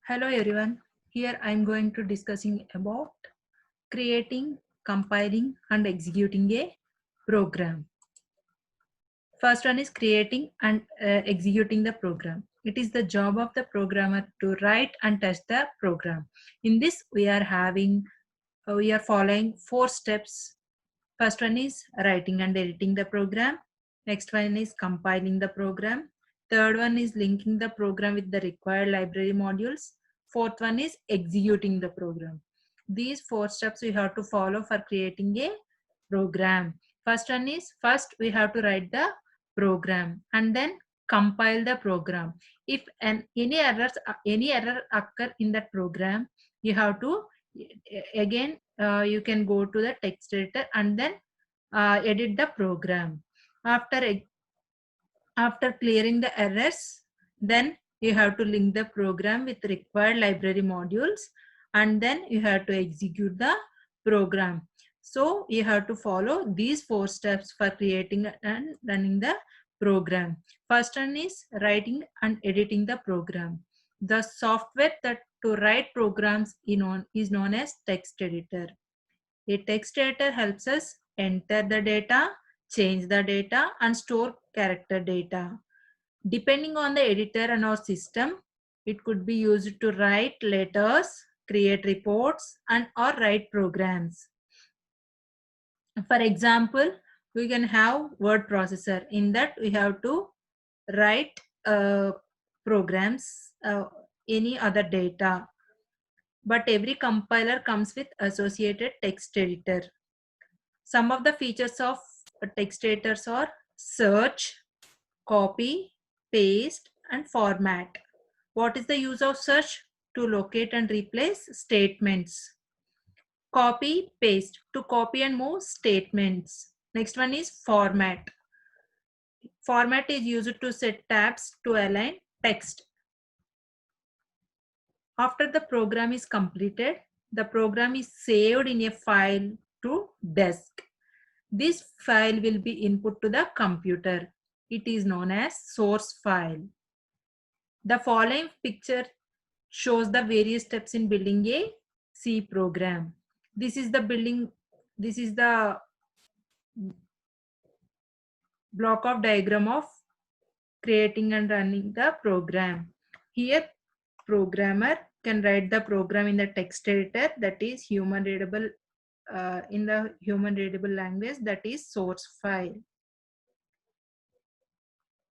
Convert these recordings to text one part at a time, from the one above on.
Hello everyone. Here I am going to discussing about creating, compiling and executing a program. First one is creating and executing the program. It is the job of the programmer to write and test the program. In this we are following four steps. First one is writing and editing the program. Next one is compiling the program. Third one is linking the program with the required library modules. Fourth one is executing the program. These four steps we have to follow for creating a program. First we have to write the program and then compile the program. If any error occur in that program, you have to again you can go to the text editor and then edit the program. After after clearing the errors, then you have to link the program with required library modules and then you have to execute the program. So you have to follow these four steps for creating and running the program. First one is writing and editing the program. The software that to write programs is known as text editor. A text editor helps us enter the data, change the data, and store character data. Depending on the editor and our system, it could be used to write letters, create reports, and or write programs. For example, we can have word processor. In that, we have to write programs, any other data. But every compiler comes with associated text editor. Some of the features of text editors are search, copy, paste, and format. What is the use of search? To locate and replace statements. Copy, paste, to copy and move statements. Next one is format. Format is used to set tabs to align text. After the program is completed, the program is saved in a file to disk. This file will be input to the computer. It is known as source file. The following picture shows the various steps in building a C program. This is the block of diagram of creating and running the program. Here, programmer can write the program in the text editor, that is human readable in the human readable language, that is source file.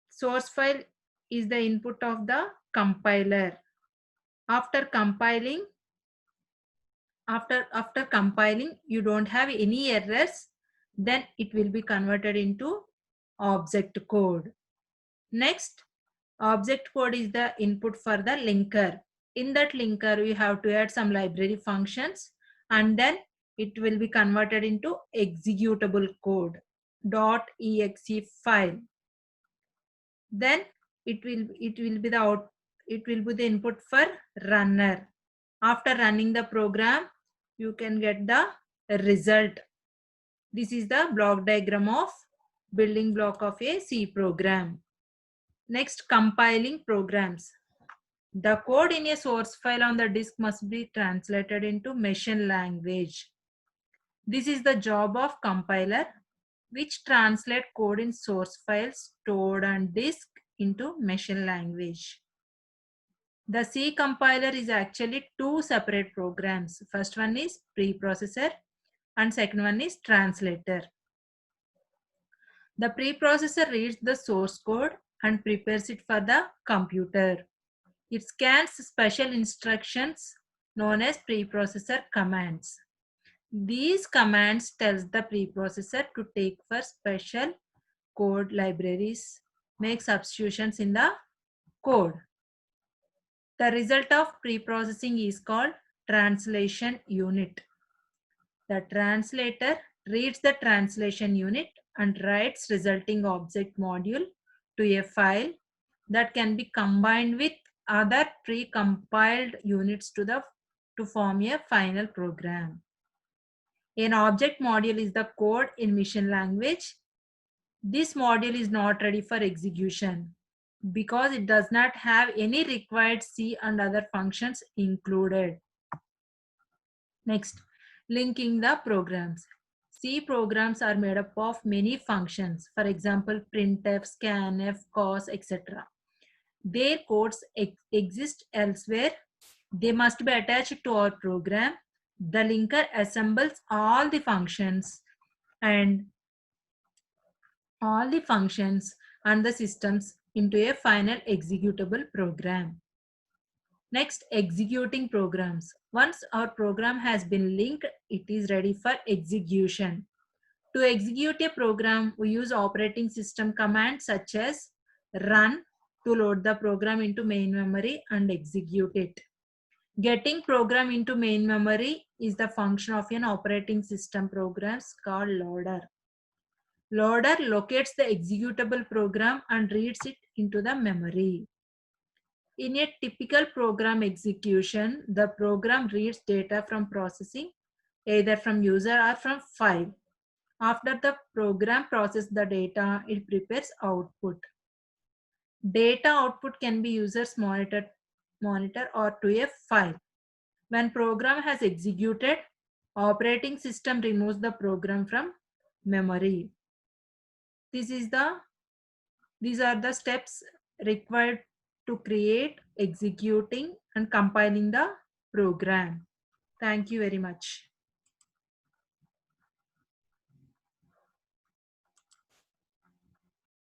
Source file is the input of the compiler. After compiling, after compiling, you don't have any errors, then it will be converted into object code. Next, object code is the input for the linker. In that linker, you have to add some library functions and then it will be converted into executable code .exe file. Then it will be the input for runner. After running the program, you can get the result. This is the block diagram of building block of a C program. Next, compiling programs. The code in a source file on the disk must be translated into machine language. This is the job of compiler, which translate code in source files stored on disk into machine language. The C compiler is actually two separate programs. First one is preprocessor and second one is translator. The preprocessor reads the source code and prepares it for the computer. It scans special instructions known as preprocessor commands. These commands tells the preprocessor to take for special code libraries, make substitutions in the code. The result of preprocessing is called translation unit. The translator reads the translation unit and writes resulting object module to a file that can be combined with other pre-compiled units to form a final program. An object module is the code in machine language. This module is not ready for execution. because it does not have any required C and other functions included. Next, linking the programs. C programs are made up of many functions. For example, printf, scanf, cos, etc. Their codes exist elsewhere. They must be attached to our program. The linker assembles all the functions and and the systems into a final executable program. Next, executing programs. Once our program has been linked, it is ready for execution. To execute a program, we use operating system commands such as run to load the program into main memory and execute it. Getting program into main memory is the function of an operating system programs called loader. Loader locates the executable program and reads it into the memory. In a typical program execution, the program reads data from processing, either from user or from file. After the program processes the data, it prepares output. Data output can be user's monitor or to a file. When program has executed, operating system removes the program from memory. These are the steps required to create, executing, and compiling the program. Thank you very much.